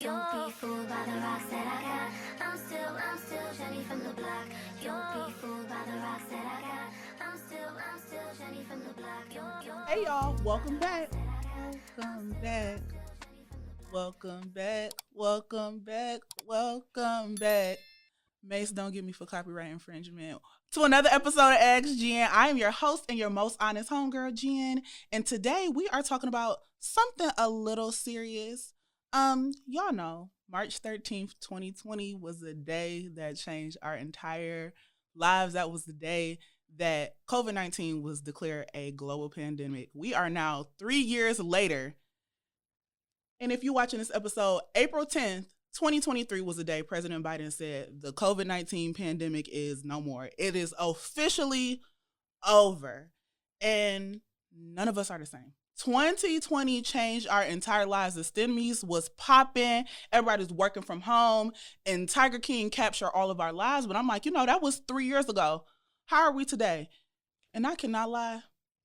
Don't be fooled by the rocks that I got. I'm still Jenny from the block. Don't be fooled by the rocks that I got. I'm still Jenny from the block. Hey y'all, welcome back. Welcome back. Welcome back. Welcome back. Welcome back. Mace, don't get me for copyright infringement. To another episode of Ask Jen. I am your host and your most honest homegirl, Jen. And today we are talking about something a little serious. Y'all know March 13th, 2020 was the day that changed our entire lives. That was the day that COVID-19 was declared a global pandemic. We are now 3 years later. And if you're watching this episode, April 10th, 2023 was the day President Biden said the COVID-19 pandemic is no more. It is officially over. And none of us are the same. 2020 changed our entire lives. The STEMIs was popping. Everybody's working from home. And Tiger King captured all of our lives. But I'm like, that was 3 years ago. How are we today? And I cannot lie.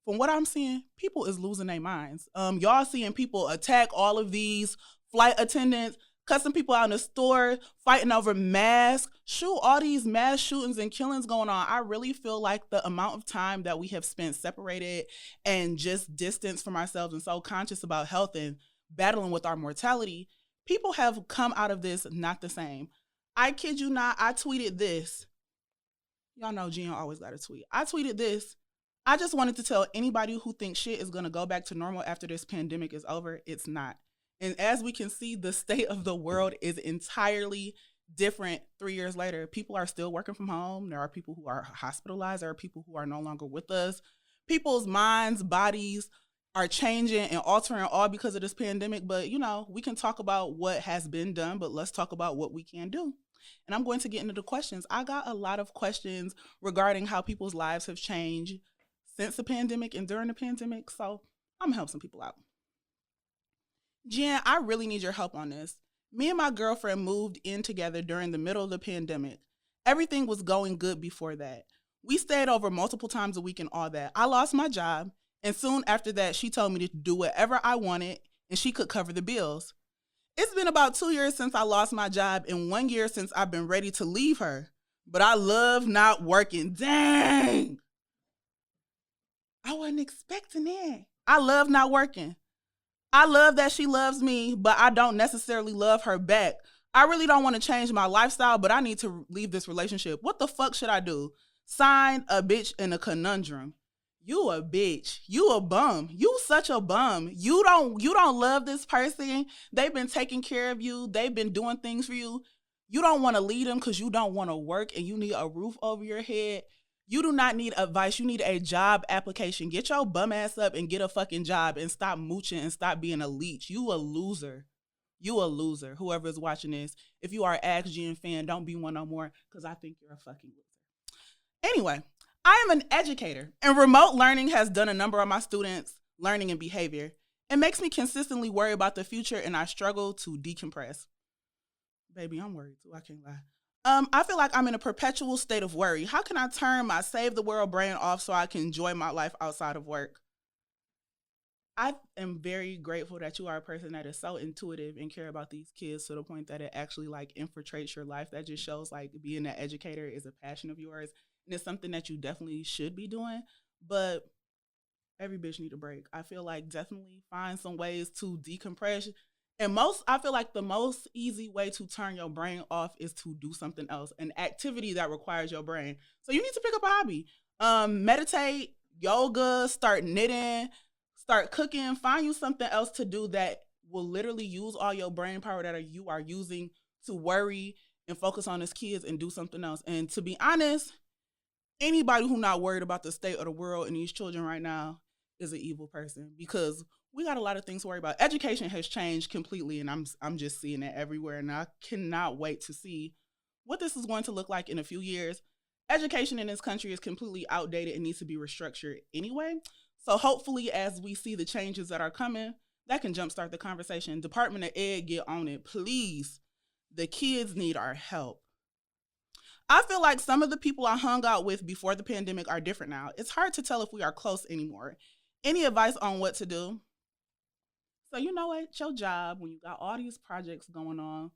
From what I'm seeing, people is losing their minds. Y'all seeing people attack all of these flight attendants, cussing people out in the store, fighting over masks, all these mass shootings and killings going on. I really feel like the amount of time that we have spent separated and just distanced from ourselves and so conscious about health and battling with our mortality, people have come out of this not the same. I kid you not, I tweeted this. Y'all know Jen always got a tweet. I tweeted this. I just wanted to tell anybody who thinks shit is going to go back to normal after this pandemic is over, it's not. And as we can see, the state of the world is entirely different 3 years later. People are still working from home. There are people who are hospitalized. There are people who are no longer with us. People's minds, bodies are changing and altering all because of this pandemic. But, we can talk about what has been done, but let's talk about what we can do. And I'm going to get into the questions. I got a lot of questions regarding how people's lives have changed since the pandemic and during the pandemic. So I'm gonna help some people out. Jen, I really need your help on this. Me and my girlfriend moved in together during the middle of the pandemic. Everything was going good before that. We stayed over multiple times a week and all that. I lost my job, and soon after that, she told me to do whatever I wanted and she could cover the bills. It's been about 2 years since I lost my job and 1 year since I've been ready to leave her. But I love not working. Dang! I wasn't expecting it. I love not working. I love that she loves me, but I don't necessarily love her back. I really don't want to change my lifestyle, but I need to leave this relationship. What the fuck should I do? Sign a bitch in a conundrum. You a bitch. You a bum. You such a bum. You don't love this person. They've been taking care of you. They've been doing things for you. You don't want to lead them because you don't want to work and you need a roof over your head. You do not need advice. You need a job application. Get your bum ass up and get a fucking job and stop mooching and stop being a leech. You a loser. You a loser. Whoever is watching this, if you are an Ask Jen fan, don't be one no more because I think you're a fucking loser. Anyway, I am an educator and remote learning has done a number on my students' learning and behavior. It makes me consistently worry about the future and I struggle to decompress. Baby, I'm worried too. I can't lie. I feel like I'm in a perpetual state of worry. How can I turn my save the world brain off so I can enjoy my life outside of work? I am very grateful that you are a person that is so intuitive and care about these kids to the point that it actually infiltrates your life. That just shows being an educator is a passion of yours and it's something that you definitely should be doing. But every bitch need a break. I feel like definitely find some ways to decompress. And I feel like the most easy way to turn your brain off is to do something else, an activity that requires your brain. So you need to pick up a hobby. Meditate, yoga, start knitting, start cooking, find you something else to do that will literally use all your brain power that you are using to worry and focus on these kids and do something else. And to be honest, anybody who not worried about the state of the world and these children right now is an evil person because we got a lot of things to worry about. Education has changed completely, and I'm just seeing it everywhere, and I cannot wait to see what this is going to look like in a few years. Education in this country is completely outdated and needs to be restructured anyway. So hopefully, as we see the changes that are coming, that can jumpstart the conversation. Department of Ed, get on it, please. The kids need our help. I feel like some of the people I hung out with before the pandemic are different now. It's hard to tell if we are close anymore. Any advice on what to do? So you know what? Your job, when you got all these projects going on,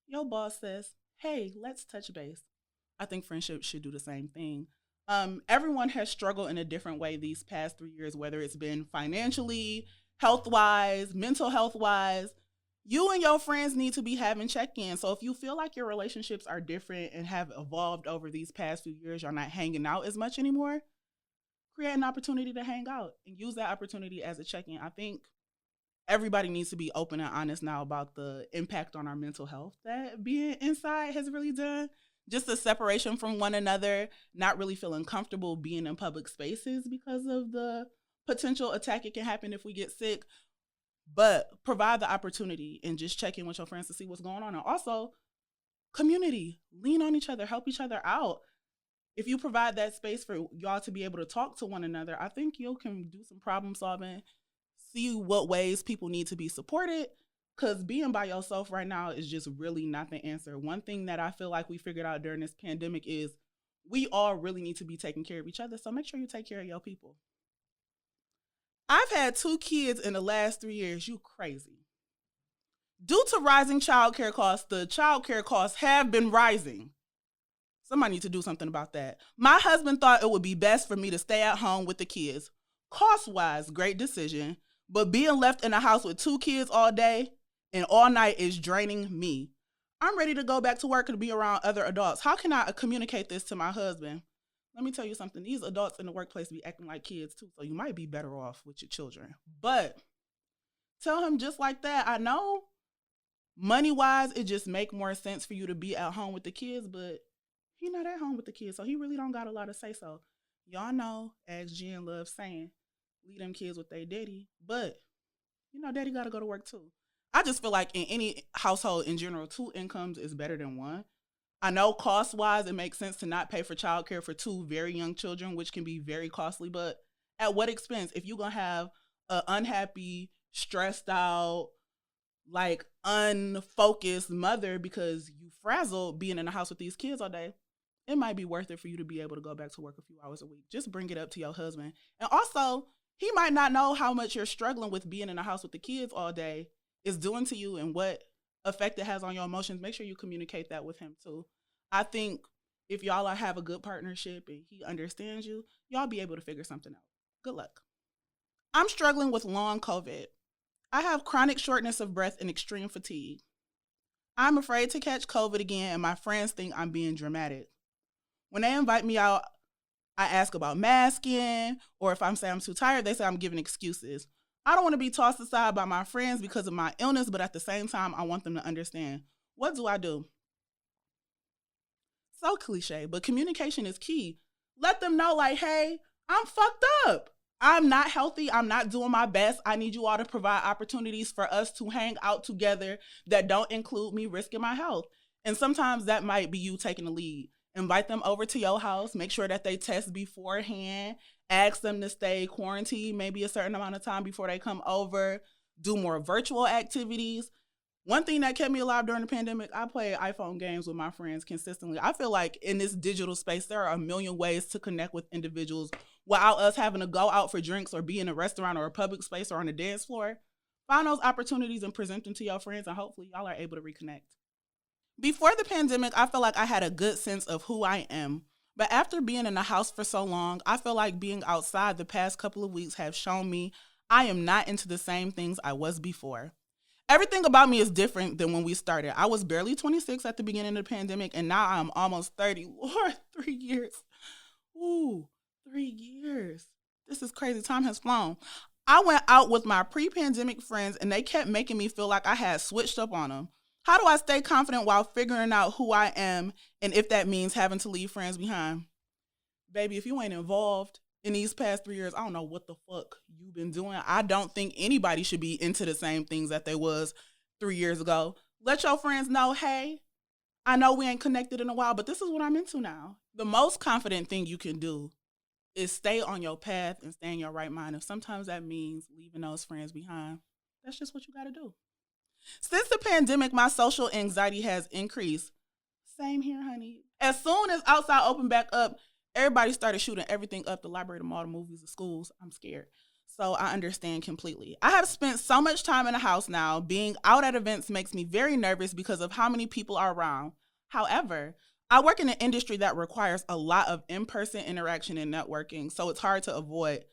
your boss says, hey, let's touch base. I think friendships should do the same thing. Everyone has struggled in a different way these past 3 years, whether it's been financially, health wise, mental health wise. You and your friends need to be having check ins. So if you feel like your relationships are different and have evolved over these past few years, you're not hanging out as much anymore, create an opportunity to hang out and use that opportunity as a check in. I think everybody needs to be open and honest now about the impact on our mental health that being inside has really done. Just the separation from one another, not really feeling comfortable being in public spaces because of the potential attack it can happen if we get sick. But provide the opportunity and just check in with your friends to see what's going on. And also, community, lean on each other, help each other out. If you provide that space for y'all to be able to talk to one another, I think you can do some problem solving, see what ways people need to be supported, because being by yourself right now is just really not the answer. One thing that I feel like we figured out during this pandemic is we all really need to be taking care of each other, so make sure you take care of your people. I've had 2 kids in the last 3 years. You crazy. Due to rising childcare costs, the childcare costs have been rising. Somebody needs to do something about that. My husband thought it would be best for me to stay at home with the kids. Cost-wise, great decision. But being left in the house with 2 kids all day and all night is draining me. I'm ready to go back to work and be around other adults. How can I communicate this to my husband? Let me tell you something. These adults in the workplace be acting like kids too, so you might be better off with your children. But tell him just like that. I know money-wise, it just make more sense for you to be at home with the kids, but he not at home with the kids, so he really don't got a lot to say. So y'all know, as Jenn loves saying, leave them kids with their daddy. But, daddy got to go to work too. I just feel like in any household in general, 2 incomes is better than 1. I know cost-wise, it makes sense to not pay for childcare for 2 very young children, which can be very costly. But at what expense? If you're going to have an unhappy, stressed out, like unfocused mother because you frazzled being in the house with these kids all day, it might be worth it for you to be able to go back to work a few hours a week. Just bring it up to your husband. And also, he might not know how much you're struggling with being in the house with the kids all day is doing to you and what effect it has on your emotions. Make sure you communicate that with him too. I think if y'all have a good partnership and he understands you, y'all be able to figure something out. Good luck. I'm struggling with long COVID. I have chronic shortness of breath and extreme fatigue. I'm afraid to catch COVID again, and my friends think I'm being dramatic. When they invite me out, I ask about masking, or if I'm saying I'm too tired, they say I'm giving excuses. I don't want to be tossed aside by my friends because of my illness, but at the same time, I want them to understand. What do I do? So cliche, but communication is key. Let them know, like, hey, I'm fucked up. I'm not healthy. I'm not doing my best. I need you all to provide opportunities for us to hang out together that don't include me risking my health. And sometimes that might be you taking the lead. Invite them over to your house. Make sure that they test beforehand. Ask them to stay quarantined maybe a certain amount of time before they come over. Do more virtual activities. One thing that kept me alive during the pandemic, I played iPhone games with my friends consistently. I feel like in this digital space, there are a million ways to connect with individuals without us having to go out for drinks or be in a restaurant or a public space or on a dance floor. Find those opportunities and present them to your friends, and hopefully y'all are able to reconnect. Before the pandemic, I feel like I had a good sense of who I am. But after being in the house for so long, I feel like being outside the past couple of weeks have shown me I am not into the same things I was before. Everything about me is different than when we started. I was barely 26 at the beginning of the pandemic, and now I'm almost 30. Lord, 3 years. Ooh, 3 years. This is crazy. Time has flown. I went out with my pre-pandemic friends, and they kept making me feel like I had switched up on them. How do I stay confident while figuring out who I am and if that means having to leave friends behind? Baby, if you ain't involved in these past 3 years, I don't know what the fuck you've been doing. I don't think anybody should be into the same things that they was 3 years ago. Let your friends know, hey, I know we ain't connected in a while, but this is what I'm into now. The most confident thing you can do is stay on your path and stay in your right mind. If sometimes that means leaving those friends behind, that's just what you got to do. Since the pandemic, my social anxiety has increased. Same here, honey. As soon as outside opened back up, everybody started shooting everything up, the library, the mall, the movies, the schools. I'm scared. So I understand completely. I have spent so much time in the house now. Being out at events makes me very nervous because of how many people are around. However, I work in an industry that requires a lot of in person interaction and networking, so it's hard to avoid.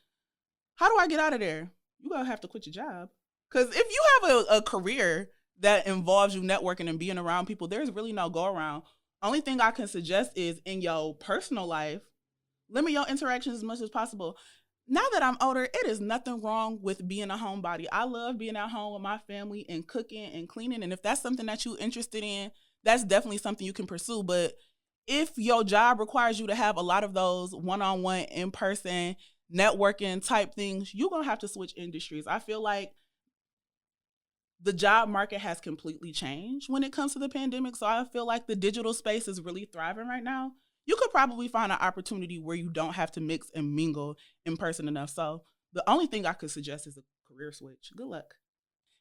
How do I get out of there? You're going to have to quit your job. Because if you have a career that involves you networking and being around people, there's really no go around. Only thing I can suggest is in your personal life, limit your interactions as much as possible. Now that I'm older, it is nothing wrong with being a homebody. I love being at home with my family and cooking and cleaning. And if that's something that you're interested in, that's definitely something you can pursue. But if your job requires you to have a lot of those one-on-one, in-person, networking type things, you're going to have to switch industries. I feel like the job market has completely changed when it comes to the pandemic. So I feel like the digital space is really thriving right now. You could probably find an opportunity where you don't have to mix and mingle in person enough. So the only thing I could suggest is a career switch. Good luck.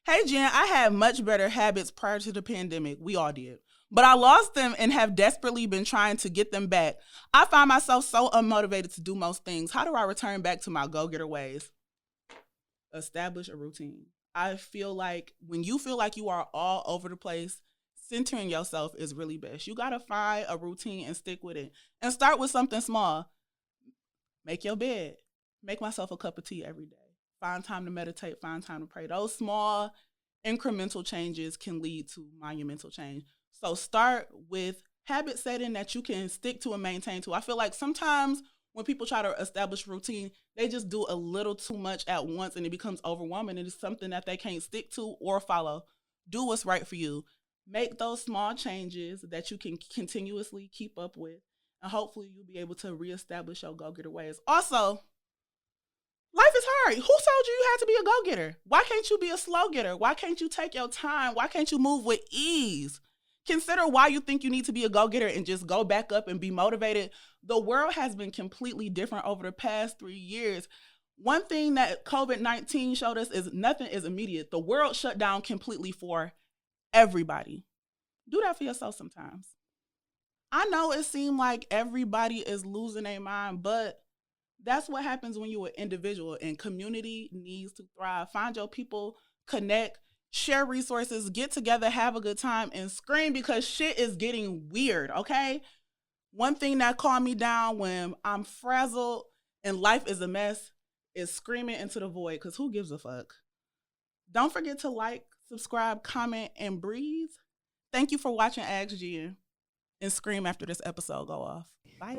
Hey, Jen, I had much better habits prior to the pandemic. We all did. But I lost them and have desperately been trying to get them back. I find myself so unmotivated to do most things. How do I return back to my go-getter ways? Establish a routine. I feel like when you feel like you are all over the place, centering yourself is really best. You got to find a routine and stick with it. And start with something small. Make your bed. Make myself a cup of tea every day. Find time to meditate, find time to pray. Those small incremental changes can lead to monumental change. So start with habit setting that you can stick to and maintain to. I feel like sometimes when people try to establish routine, they just do a little too much at once and it becomes overwhelming and it's something that they can't stick to or follow. Do what's right for you. Make those small changes that you can continuously keep up with, and hopefully you'll be able to reestablish your go-getter ways. Also, life is hard. Who told you you had to be a go-getter? Why can't you be a slow getter? Why can't you take your time? Why can't you move with ease? Consider why you think you need to be a go-getter and just go back up and be motivated. The world has been completely different over the past 3 years. One thing that COVID-19 showed us is nothing is immediate. The world shut down completely for everybody. Do that for yourself sometimes. I know it seemed like everybody is losing their mind, but that's what happens when you're an individual, and community needs to thrive. Find your people, connect, share resources, get together, have a good time, and scream because shit is getting weird, okay? One thing that calmed me down when I'm frazzled and life is a mess is screaming into the void, because who gives a fuck? Don't forget to like, subscribe, comment, and breathe. Thank you for watching Ask Jen, and scream after this episode go off. Bye.